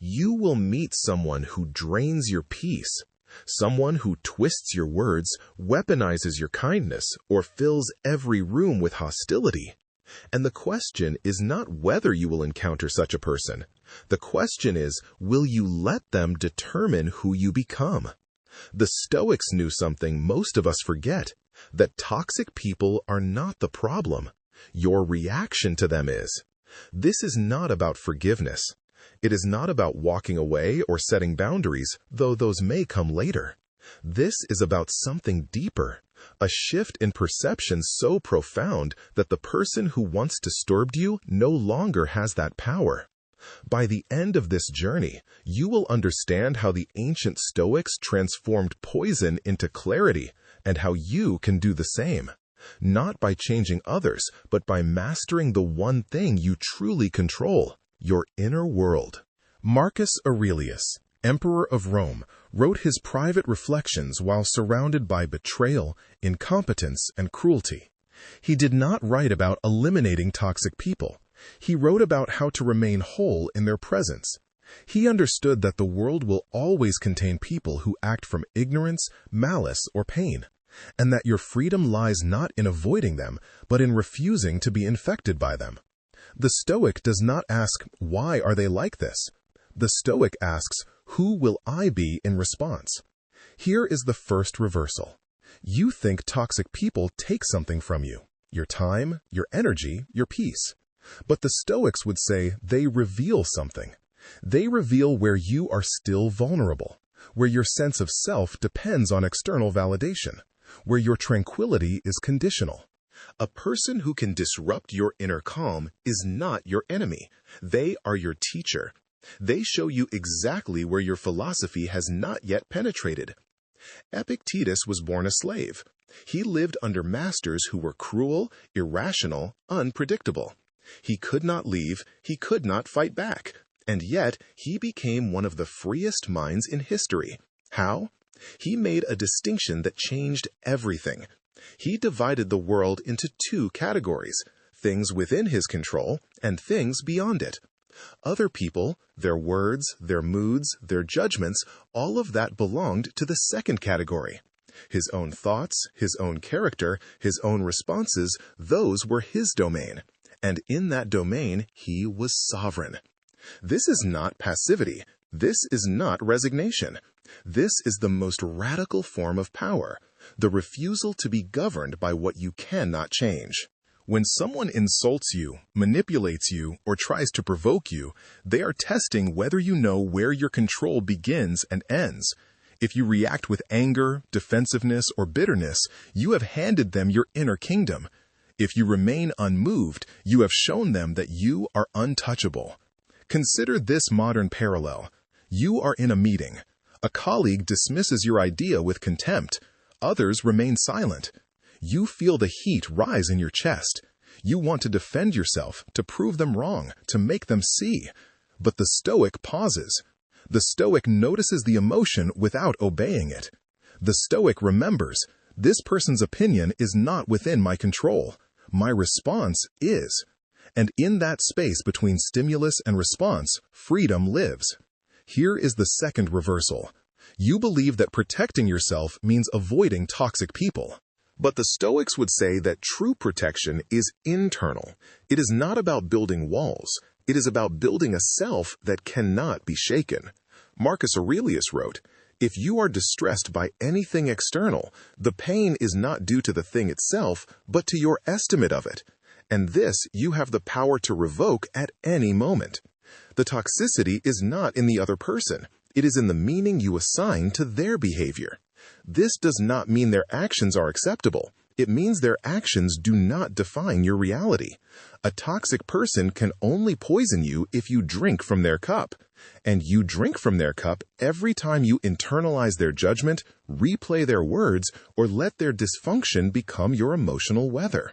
you will meet someone who drains your peace, someone who twists your words, weaponizes your kindness, or fills every room with hostility. And the question is not whether you will encounter such a person. The question is, will you let them determine who you become? The Stoics knew something most of us forget, that toxic people are not the problem. Your reaction to them is. This is not about forgiveness. It is not about walking away or setting boundaries, though those may come later. This is about something deeper, a shift in perception so profound that the person who once disturbed you no longer has that power. By the end of this journey, you will understand how the ancient Stoics transformed poison into clarity, and how you can do the same. Not by changing others, but by mastering the one thing you truly control, your inner world. Marcus Aurelius, Emperor of Rome, wrote his private reflections while surrounded by betrayal, incompetence, and cruelty. He did not write about eliminating toxic people. He wrote about how to remain whole in their presence. He understood that the world will always contain people who act from ignorance, malice, or pain, and that your freedom lies not in avoiding them, but in refusing to be infected by them. The Stoic does not ask, why are they like this? The Stoic asks, who will I be in response? Here is the first reversal. You think toxic people take something from you, your time, your energy, your peace. But the Stoics would say they reveal something. They reveal where you are still vulnerable, where your sense of self depends on external validation, where your tranquility is conditional. A person who can disrupt your inner calm is not your enemy. They are your teacher. They show you exactly where your philosophy has not yet penetrated. Epictetus was born a slave. He lived under masters who were cruel, irrational, unpredictable. He could not leave, he could not fight back, and yet he became one of the freest minds in history. How? He made a distinction that changed everything. He divided the world into two categories, things within his control and things beyond it. Other people, their words, their moods, their judgments, all of that belonged to the second category. His own thoughts, his own character, his own responses, those were his domain. And in that domain, he was sovereign. This is not passivity. This is not resignation. This is the most radical form of power, the refusal to be governed by what you cannot change. When someone insults you, manipulates you, or tries to provoke you, they are testing whether you know where your control begins and ends. If you react with anger, defensiveness, or bitterness, you have handed them your inner kingdom. If you remain unmoved, you have shown them that you are untouchable. Consider this modern parallel. You are in a meeting. A colleague dismisses your idea with contempt. Others remain silent. You feel the heat rise in your chest. You want to defend yourself, to prove them wrong, to make them see. But the Stoic pauses. The Stoic notices the emotion without obeying it. The Stoic remembers, this person's opinion is not within my control. My response is. And in that space between stimulus and response, freedom lives. Here is the second reversal. You believe that protecting yourself means avoiding toxic people. But the Stoics would say that true protection is internal. It is not about building walls. It is about building a self that cannot be shaken. Marcus Aurelius wrote, if you are distressed by anything external, the pain is not due to the thing itself, but to your estimate of it. And this you have the power to revoke at any moment. The toxicity is not in the other person. It is in the meaning you assign to their behavior. This does not mean their actions are acceptable. It means their actions do not define your reality. A toxic person can only poison you if you drink from their cup. And you drink from their cup every time you internalize their judgment, replay their words, or let their dysfunction become your emotional weather.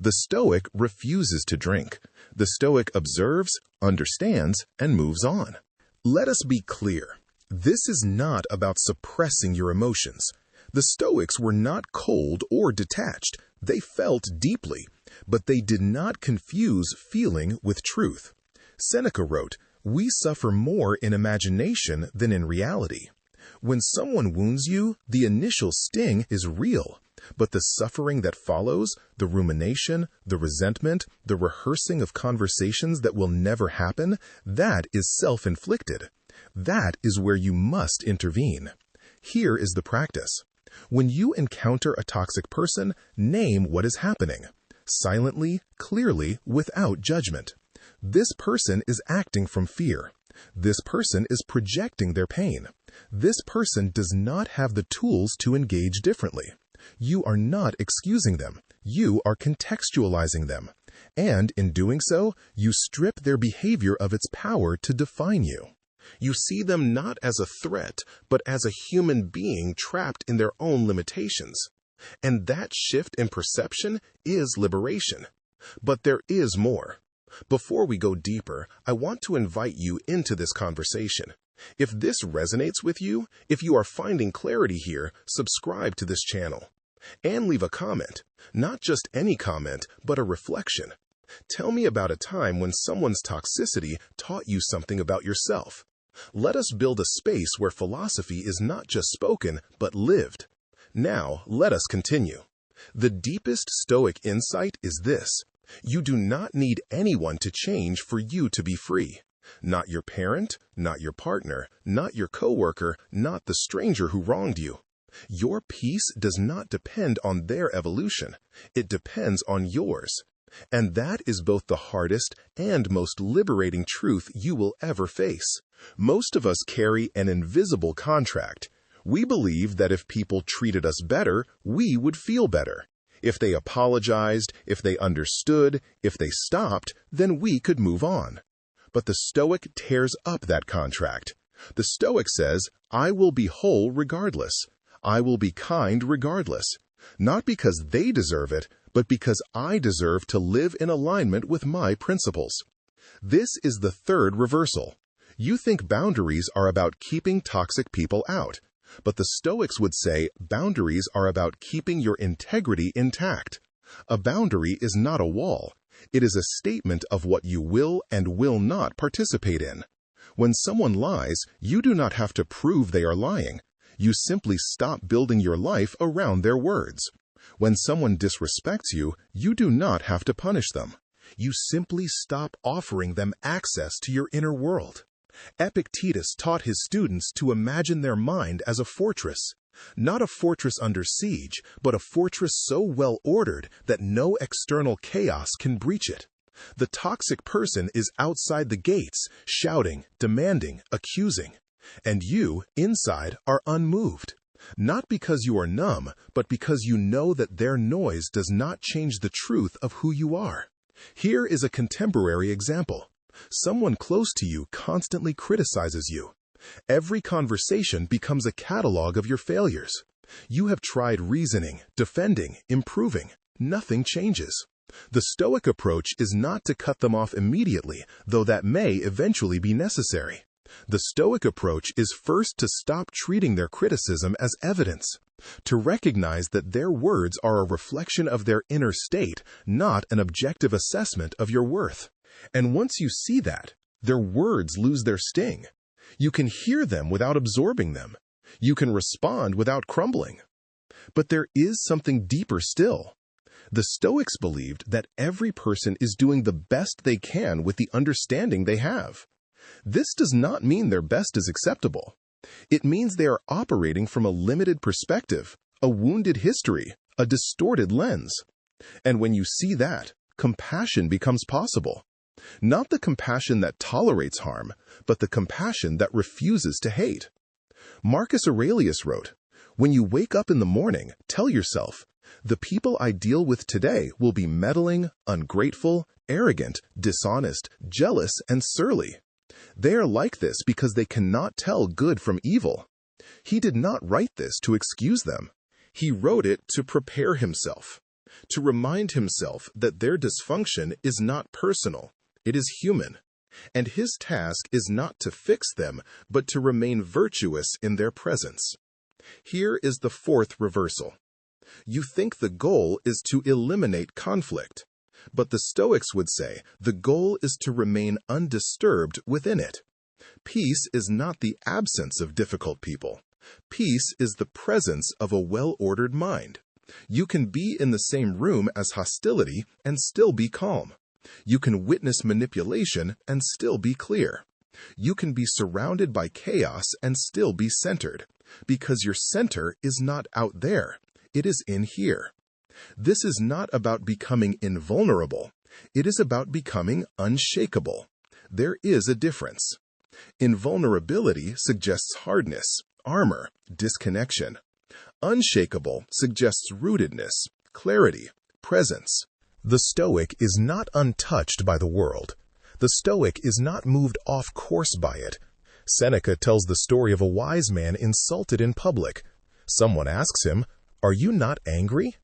The Stoic refuses to drink. The Stoic observes, understands, and moves on. Let us be clear. This is not about suppressing your emotions. The Stoics were not cold or detached. They felt deeply, but they did not confuse feeling with truth. Seneca wrote, We suffer more in imagination than in reality. When someone wounds you, the initial sting is real, but the suffering that follows, the rumination, the resentment, the rehearsing of conversations that will never happen, that is self-inflicted. That is where you must intervene. Here is the practice. When you encounter a toxic person, name what is happening. Silently, clearly, without judgment. This person is acting from fear. This person is projecting their pain. This person does not have the tools to engage differently. You are not excusing them. You are contextualizing them. And in doing so, you strip their behavior of its power to define you. You see them not as a threat, but as a human being trapped in their own limitations. And that shift in perception is liberation. But there is more. Before we go deeper, I want to invite you into this conversation. If this resonates with you, if you are finding clarity here, subscribe to this channel. And leave a comment. Not just any comment, but a reflection. Tell me about a time when someone's toxicity taught you something about yourself. Let us build a space where philosophy is not just spoken, but lived. Now, let us continue. The deepest Stoic insight is this. You do not need anyone to change for you to be free. Not your parent, not your partner, not your coworker, not the stranger who wronged you. Your peace does not depend on their evolution. It depends on yours. And that is both the hardest and most liberating truth you will ever face. Most of us carry an invisible contract. We believe that if people treated us better, we would feel better. If they apologized, if they understood, if they stopped, then we could move on. But the Stoic tears up that contract. The Stoic says, I will be whole regardless. I will be kind regardless. Not because they deserve it, but because I deserve to live in alignment with my principles. This is the third reversal. You think boundaries are about keeping toxic people out, but the Stoics would say boundaries are about keeping your integrity intact. A boundary is not a wall. It is a statement of what you will and will not participate in. When someone lies, you do not have to prove they are lying. You simply stop building your life around their words. When someone disrespects you, you do not have to punish them. You simply stop offering them access to your inner world. Epictetus taught his students to imagine their mind as a fortress. Not a fortress under siege, but a fortress so well ordered that no external chaos can breach it. The toxic person is outside the gates, shouting, demanding, accusing. And you, inside, are unmoved. Not because you are numb, but because you know that their noise does not change the truth of who you are. Here is a contemporary example. Someone close to you constantly criticizes you. Every conversation becomes a catalog of your failures. You have tried reasoning, defending, improving. Nothing changes. The Stoic approach is not to cut them off immediately, though that may eventually be necessary. The Stoic approach is first to stop treating their criticism as evidence, to recognize that their words are a reflection of their inner state, not an objective assessment of your worth. And once you see that, their words lose their sting. You can hear them without absorbing them. You can respond without crumbling. But there is something deeper still. The Stoics believed that every person is doing the best they can with the understanding they have. This does not mean their best is acceptable. It means they are operating from a limited perspective, a wounded history, a distorted lens. And when you see that, compassion becomes possible. Not the compassion that tolerates harm, but the compassion that refuses to hate. Marcus Aurelius wrote, "When you wake up in the morning, tell yourself, the people I deal with today will be meddling, ungrateful, arrogant, dishonest, jealous, and surly. They are like this because they cannot tell good from evil." He did not write this to excuse them. He wrote it to prepare himself, to remind himself that their dysfunction is not personal, it is human, and his task is not to fix them, but to remain virtuous in their presence. Here is the fourth reversal. You think the goal is to eliminate conflict. But the Stoics would say the goal is to remain undisturbed within it. Peace is not the absence of difficult people. Peace is the presence of a well-ordered mind. You can be in the same room as hostility and still be calm. You can witness manipulation and still be clear. You can be surrounded by chaos and still be centered, because your center is not out there, it is in here. This is not about becoming invulnerable. It is about becoming unshakable. There is a difference. Invulnerability suggests hardness, armor, disconnection. Unshakable suggests rootedness, clarity, presence. The Stoic is not untouched by the world. The Stoic is not moved off course by it. Seneca tells the story of a wise man insulted in public. Someone asks him, "Are you not angry?"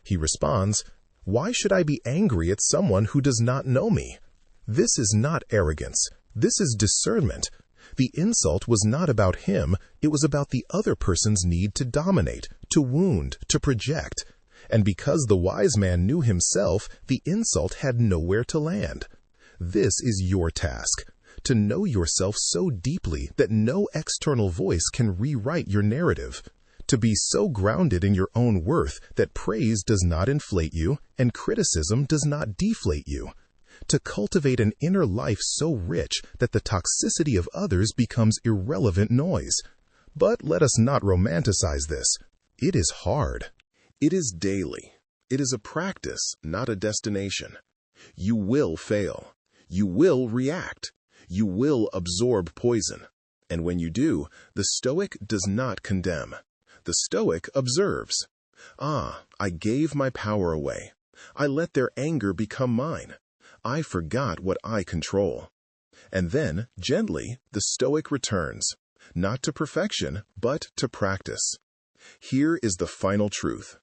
He responds, "Why should I be angry at someone who does not know me?" This is not arrogance. This is discernment. The insult was not about him. It was about the other person's need to dominate, to wound, to project. And because the wise man knew himself, the insult had nowhere to land. This is your task, to know yourself so deeply that no external voice can rewrite your narrative, to be so grounded in your own worth that praise does not inflate you and criticism does not deflate you, to cultivate an inner life so rich that the toxicity of others becomes irrelevant noise. But let us not romanticize this. It is hard. It is daily. It is a practice, not a destination. You will fail. You will react. You will absorb poison. And when you do, the Stoic does not condemn. The Stoic observes. I gave my power away. I let their anger become mine. I forgot what I control. And then, gently, the Stoic returns, not to perfection, but to practice. Here is the final truth.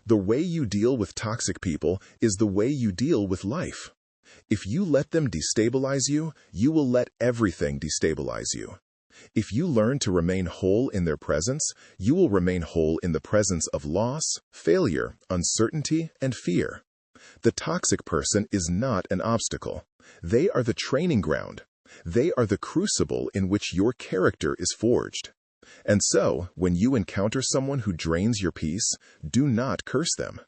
The way you deal with toxic people is the way you deal with life. If you let them destabilize you, you will let everything destabilize you. If you learn to remain whole in their presence, you will remain whole in the presence of loss, failure, uncertainty, and fear. The toxic person is not an obstacle. They are the training ground. They are the crucible in which your character is forged. And so, when you encounter someone who drains your peace, do not curse them.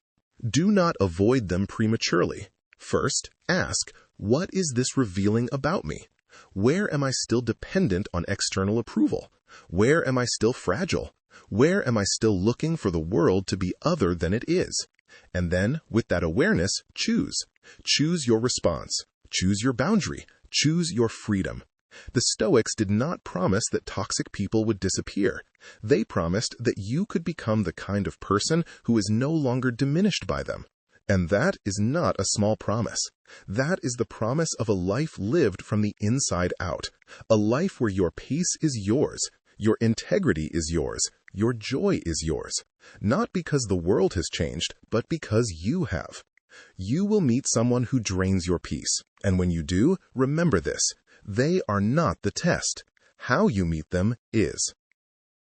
Do not avoid them prematurely. First, ask, what is this revealing about me? Where am I still dependent on external approval? Where am I still fragile? Where am I still looking for the world to be other than it is? And then, with that awareness, choose. Choose your response. Choose your boundary. Choose your freedom. The Stoics did not promise that toxic people would disappear. They promised that you could become the kind of person who is no longer diminished by them. And that is not a small promise. That is the promise of a life lived from the inside out. A life where your peace is yours, your integrity is yours, your joy is yours. Not because the world has changed, but because you have. You will meet someone who drains your peace. And when you do, remember this. They are not the test. How you meet them is.